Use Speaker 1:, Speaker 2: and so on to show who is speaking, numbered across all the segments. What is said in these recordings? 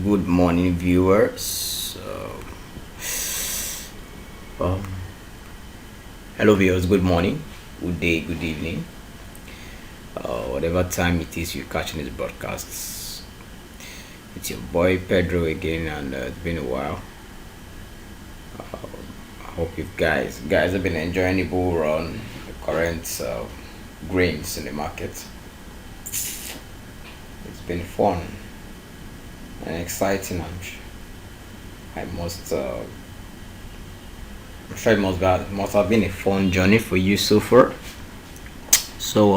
Speaker 1: Good morning, viewers. Um, Hello, viewers. Good morning, good day, good evening. Whatever time it is you're catching this broadcast, it's your boy Pedro again, and it's been a while. I hope you guys have been enjoying the bull run, the current grains in the market. It's been fun and exciting. I must. I'm sure it must have been a fun journey for you so far. So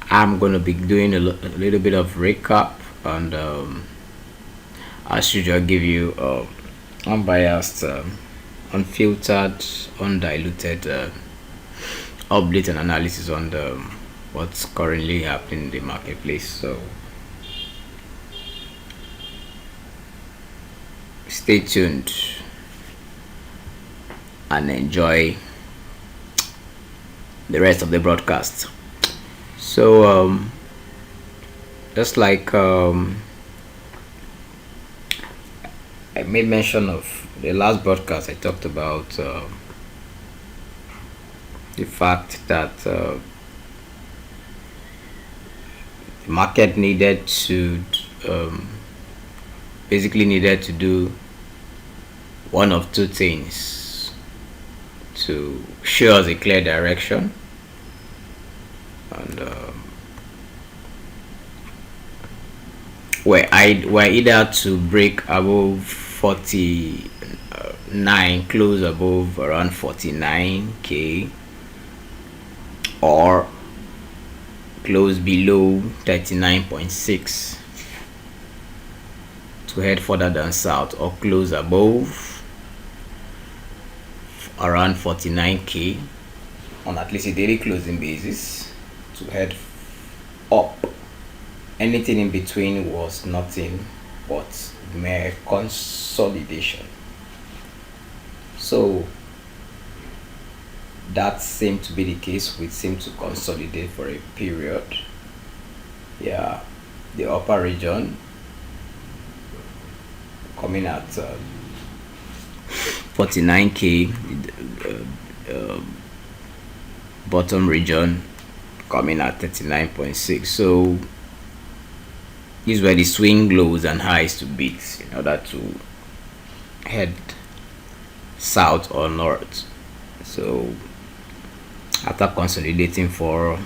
Speaker 1: I'm gonna be doing a little bit of recap and as usual give you unbiased, unfiltered, undiluted update and analysis on what's currently happening in the marketplace. So stay tuned and enjoy the rest of the broadcast. So just like I made mention of the last broadcast, I talked about the fact that the market needed to basically needed to do one of two things to show us a clear direction, and we're either to break above 49, close above around 49k, or close below 39.6 to head further down south, or close above around 49k on at least a daily closing basis to head up. Anything in between was nothing but mere consolidation. So that seemed to be the case. We seem to consolidate for a period. Yeah, the upper region coming at 49k, bottom region coming at 39.6. So these were the swing lows and highs to beat in order to head south or north. So after consolidating for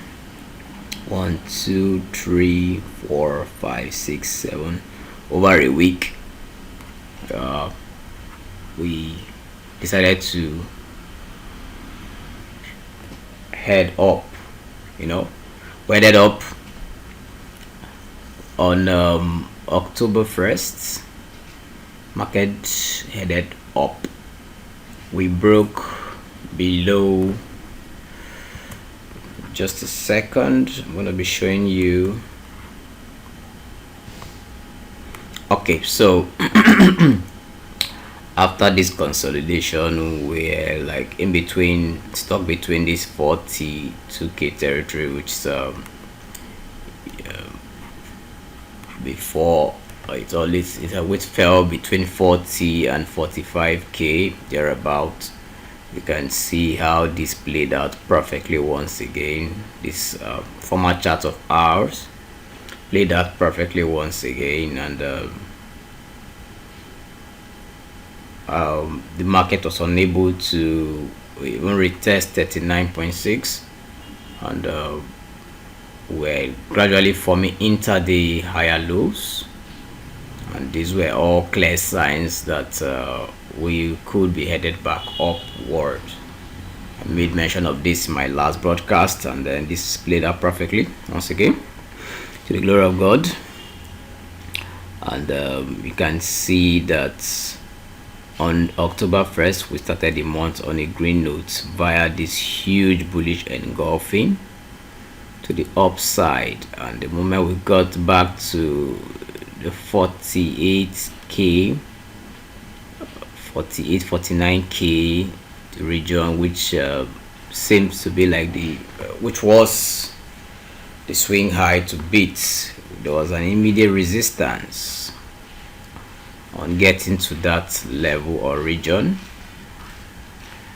Speaker 1: 1, 2, 3, 4, 5, 6, 7 over a week, we decided to head up. We headed up on October 1st. Market headed up. We broke below. Just a second, I'm going to be showing you. Okay, so after this consolidation, we're like in between, stuck between this 42k territory, which is before it always fell between 40 and 45k thereabout. You can see how this played out perfectly once again. This former chart of ours played out perfectly once again, and the market was unable to even retest 39.6, and we're gradually forming intraday higher lows, and these were all clear signs that we could be headed back upward. I made mention of this in my last broadcast, and then this played out perfectly once again, to the glory of God. And you can see that on October 1st we started the month on a green note via this huge bullish engulfing to the upside, and the moment we got back to the 48k, 49k region, which seems to be like which was the swing high to beat. There was an immediate resistance on getting to that level or region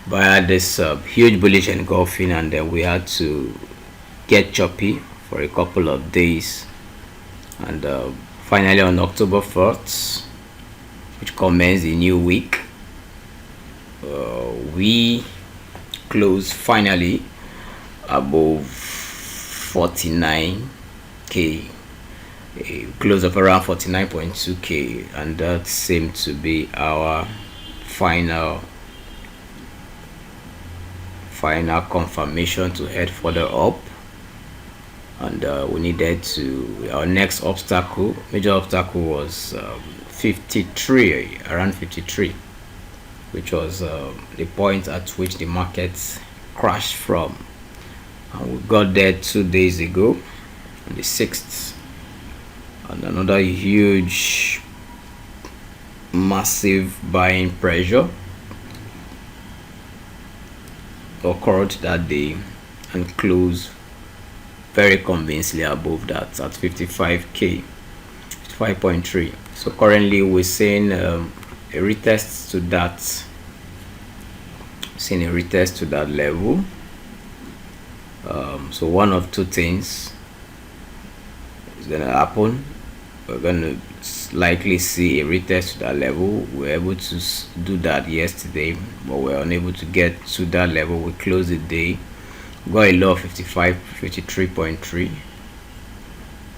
Speaker 1: via this huge bullish engulfing, and then we had to get choppy for a couple of days, and finally on October 4th, which commenced the new week, we closed finally above 49k, a close of around 49.2k, and that seemed to be our final confirmation to head further up. And we needed to, our next obstacle, major obstacle, was 53, around 53, which was the point at which the market crashed from, and we got there 2 days ago on the 6th, and another huge massive buying pressure occurred that day and closed very convincingly above that at 55k, 55.3. So currently we're seeing a retest to that level. So one of two things is gonna happen. We're gonna likely see a retest to that level. We were able to do that yesterday, but we were unable to get to that level. We closed the day, got a low of 53.3.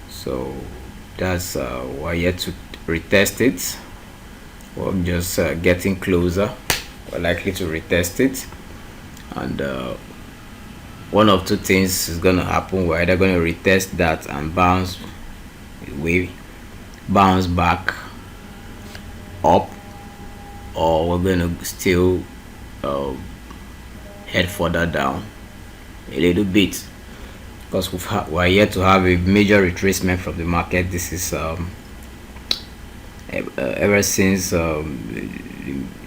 Speaker 1: So that's we're yet to retest it. We're just getting closer. We're likely to retest it, and one of two things is going to happen. We're either going to retest that and bounce back up, or we're going to still head further down a little bit, because we're yet to have a major retracement from the market. This is ever since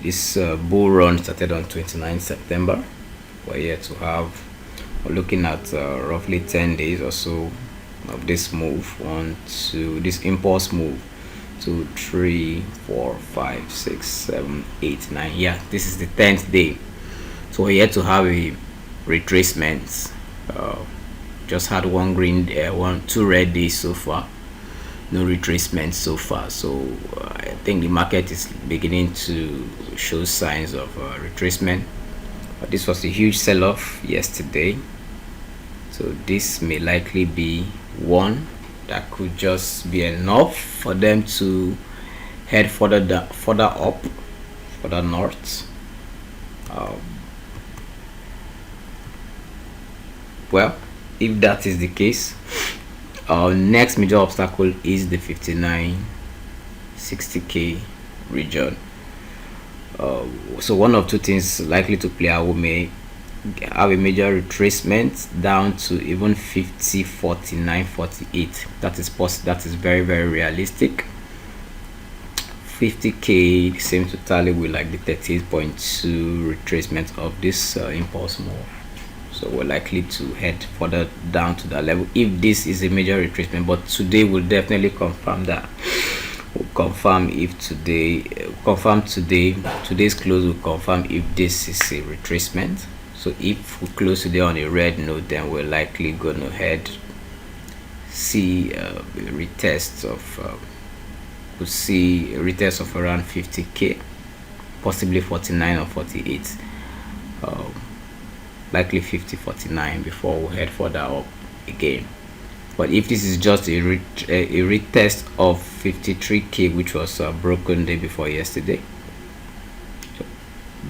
Speaker 1: this bull run started on 29 September. We're yet to have, we're looking at roughly 10 days or so of this move. This impulse move. 2, 3, 4, 5, 6, 7, 8, 9. Yeah, this is the 10th day. So we're yet to have a retracement. Just had one green, two red days so far. No retracement so far. So I think the market is beginning to show signs of retracement. But this was a huge sell-off yesterday. So this may likely be one that could just be enough for them to head further up, further north. Well, if that is the case, our next major obstacle is the 59.60k region. So one of two things likely to play out. We may have a major retracement down to even 50.49.48. That is possible. That is very, very realistic. 50k seems to tally with like the 38.2 retracement of this impulse move. So we're likely to head further down to that level if this is a major retracement. But today we'll definitely confirm that. We'll confirm if today's close will confirm if this is a retracement. So if we close today on a red note, then we're likely going to see a retest of around 50k, possibly 49 or 48, likely 50.49 before we head further up again. But if this is just a retest of 53k, which was broken day before yesterday,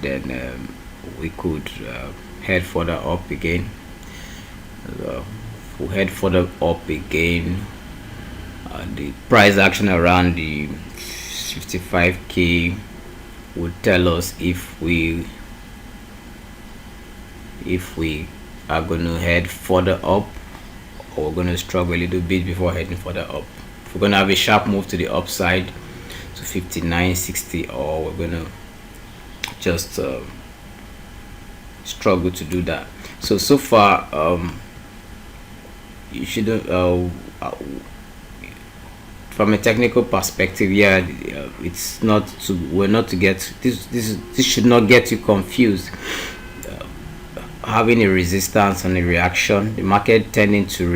Speaker 1: then we could head further up again. We'll head further up again. The price action around the 55k would tell us if we are going to head further up, or we're going to struggle a little bit before heading further up. If we're going to have a sharp move to the upside to 59.60, or we're going to just struggle to do that. So far you shouldn't from a technical perspective, yeah, it's not to we're not to get this should not get you confused. Having a resistance and a reaction, the market tending to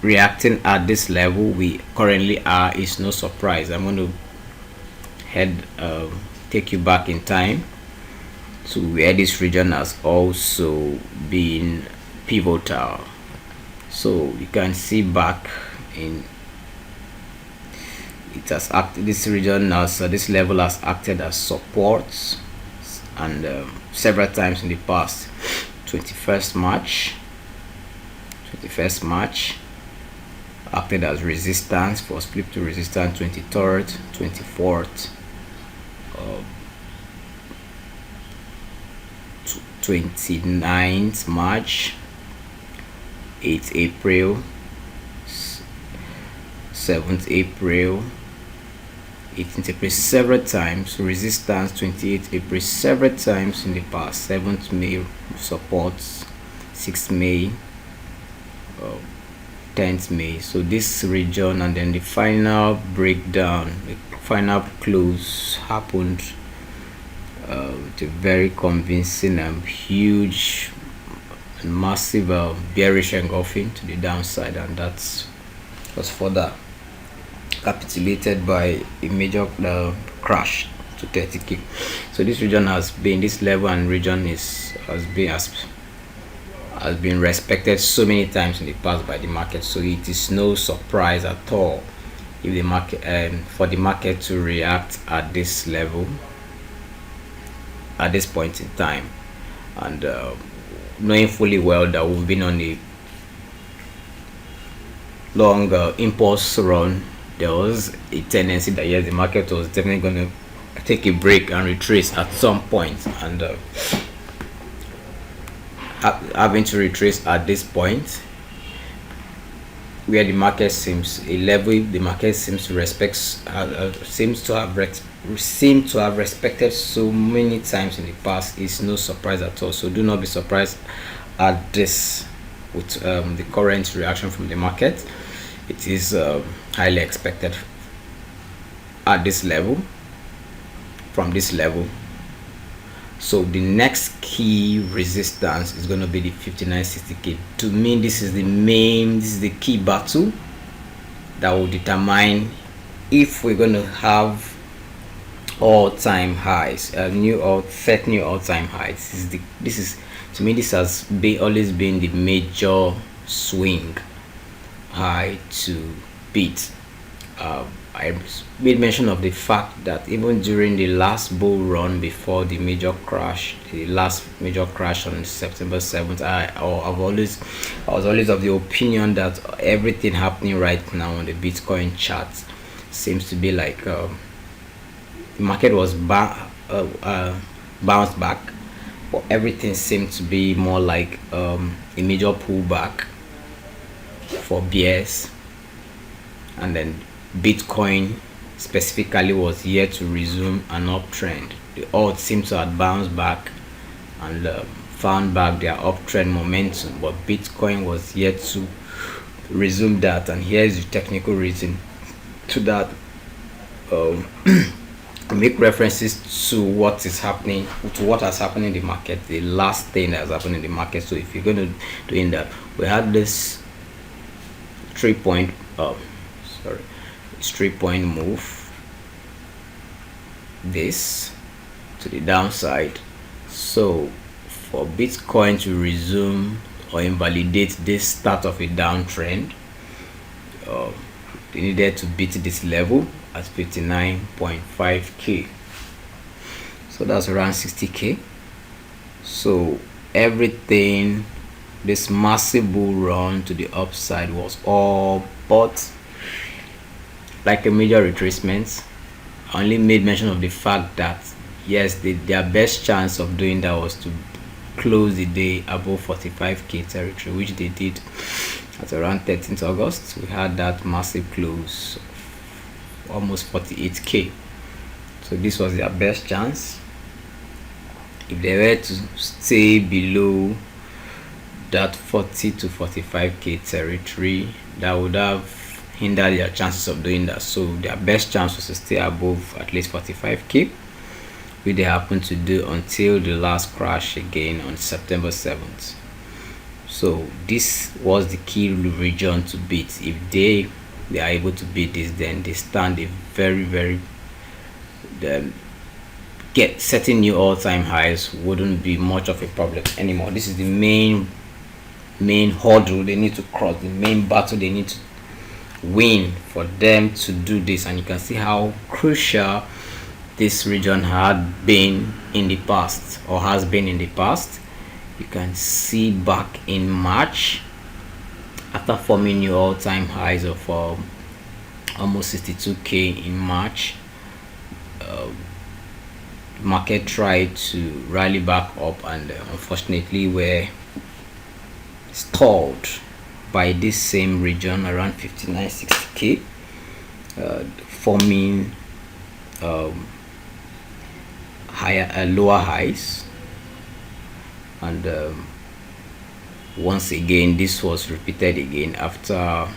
Speaker 1: reacting at this level we currently are is no surprise. I'm going to take you back in time to where this region has also been pivotal. So you can see back in it has acted, this region has this level has acted as support and several times in the past. 21st March acted as resistance for split to resistance. 23rd, 24th, 29th March, 8th April, 7th April, 18th April, several times resistance. 28th April, several times in the past. 7th May supports, 6th May, 10th May. So this region, and then the final breakdown, the final close happened with a very convincing and huge and massive bearish engulfing to the downside, and that was further capitulated by a major crash to 30k. So this region has been, this level and region has been respected so many times in the past by the market, so it is no surprise at all if the market for the market to react at this level at this point in time. And knowing fully well that we've been on a long impulse run, there was a tendency that yes, the market was definitely going to take a break and retrace at some point, and having to retrace at this point where the market seems a level the market seems to respect seems to have respected so many times in the past is no surprise at all. So do not be surprised at this with the current reaction from the market. It is highly expected at this level, from this level. So the next key resistance is going to be the 5960k. To me, this is the key battle that will determine if we're going to have all-time highs, set new all-time highs. This is to me, this has always been the major swing high to beat. I made mention of the fact that even during the last bull run before the major crash, the last major crash on September 7th, I was always of the opinion that everything happening right now on the Bitcoin chart seems to be like the market was bounced back, but everything seemed to be more like a major pullback for bears, and then Bitcoin specifically was yet to resume an uptrend. The odds seem to have bounced back and found back their uptrend momentum, but Bitcoin was yet to resume that. And here is the technical reason to that. Make references to what is happening, to what has happened in the market, the last thing that has happened in the market. So if you're going to doing that, we had this 3-point move, this to the downside. So for Bitcoin to resume or invalidate this start of a downtrend, they needed to beat this level at 59.5k, so that's around 60k. So everything, this massive bull run to the upside was all but like a major retracement. I only made mention of the fact that yes, their best chance of doing that was to close the day above 45k territory, which they did at around 13th August. We had that massive close, almost 48k. So this was their best chance. If they were to stay below that 40 to 45k territory, that would have hindered their chances of doing that. So their best chance was to stay above at least 45k, which they happened to do until the last crash again on September 7th. So this was the key region to beat. If they are able to beat this, then they stand a very get setting new all-time highs wouldn't be much of a problem anymore. This is the main hurdle they need to cross, the main battle they need to win for them to do this. And you can see how crucial this region had been in the past, or has been in the past. You can see back in March, after forming new all-time highs of almost 62k in March, market tried to rally back up, and unfortunately were stalled by this same region around 59-60k, forming lower highs. And once again this was repeated again after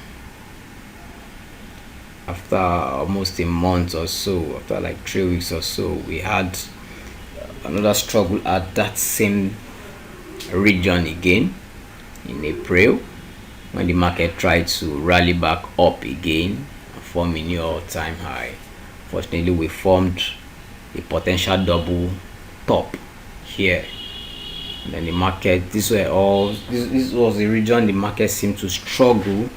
Speaker 1: almost a month or so, after like 3 weeks or so. We had another struggle at that same region again in April, when the market tried to rally back up again and form a new all-time high. Fortunately, we formed a potential double top here. And then the market, this was a region the market seemed to struggle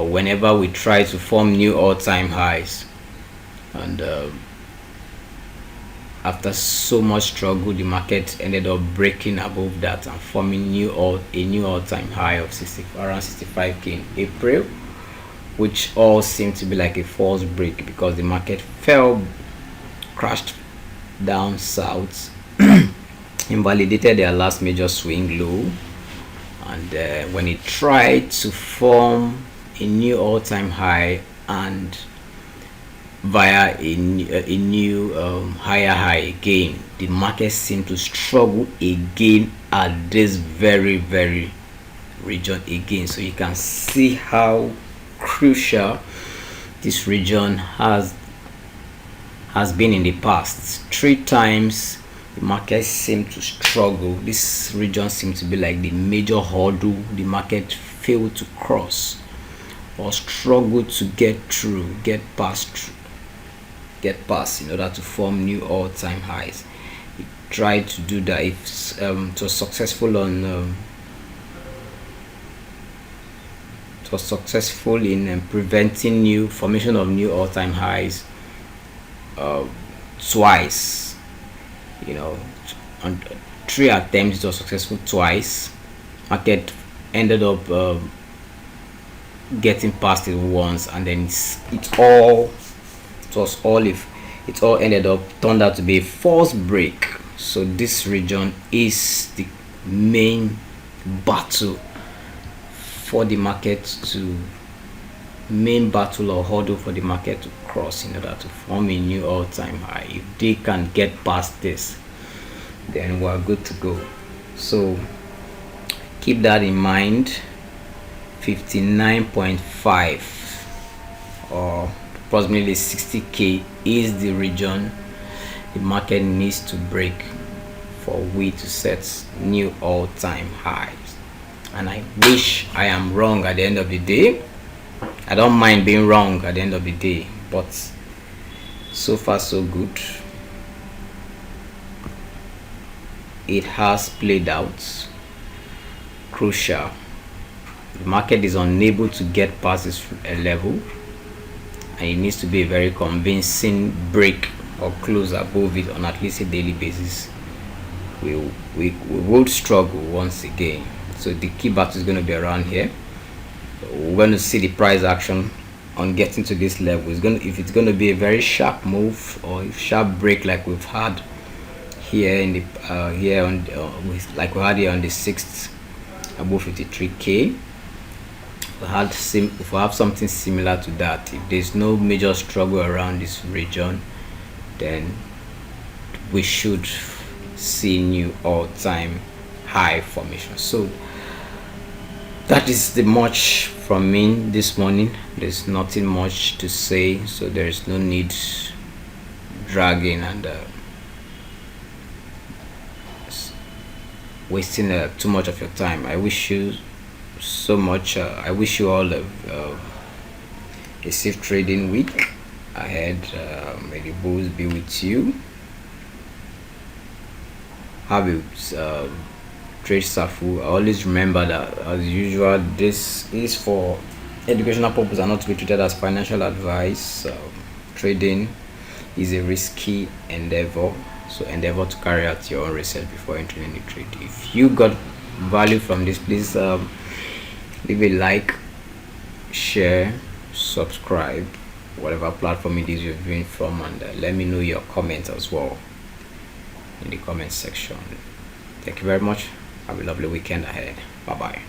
Speaker 1: whenever we try to form new all-time highs. And after so much struggle, the market ended up breaking above that and forming a new all-time high of around 65k in April, which all seemed to be like a false break, because the market crashed down south, invalidated their last major swing low, and when it tried to form a new all-time high and via a new higher high again, the market seemed to struggle again at this very region again. So you can see how crucial this region has been in the past. 3 times the market seemed to struggle. This region seemed to be like the major hurdle the market failed to cross, or struggled to get past in order to form new all-time highs. It tried to do that. It was successful in preventing formation of new all-time highs twice. On 3 attempts it was successful twice. Market ended up getting past it once, and then it all ended up turned out to be a false break. So this region is the main battle for the market or hurdle for the market to cross in order to form a new all-time high. If they can get past this, then we're good to go. So keep that in mind. 59.5 or approximately 60k is the region the market needs to break for we to set new all-time highs. And I wish I am wrong at the end of the day. I don't mind being wrong at the end of the day, but so far so good. It has played out. Crucial. The market is unable to get past this level, and it needs to be a very convincing break or close above it on at least a daily basis. We would struggle once again. So the key battle is going to be around here. We're going to see the price action on getting to this level. If it's going to be a very sharp move or a sharp break like we've had here in the like we had here on the 6th above 53k. If we have something similar to that, if there's no major struggle around this region, then we should see new all-time high formation. So that is the much from me this morning. There's nothing much to say, so there's no need dragging and wasting too much of your time. I wish you so much. I wish you all a safe trading week ahead. May the bulls be with you. Have a trade safu. I always remember that, as usual, this is for educational purpose and not to be treated as financial advice. Trading is a risky endeavor, so endeavor to carry out your own research before entering any trade. If you got value from this, please leave a like, share, subscribe, whatever platform it is you're viewing from, and let me know your comments as well in the comment section. Thank you very much. Have a lovely weekend ahead. Bye bye.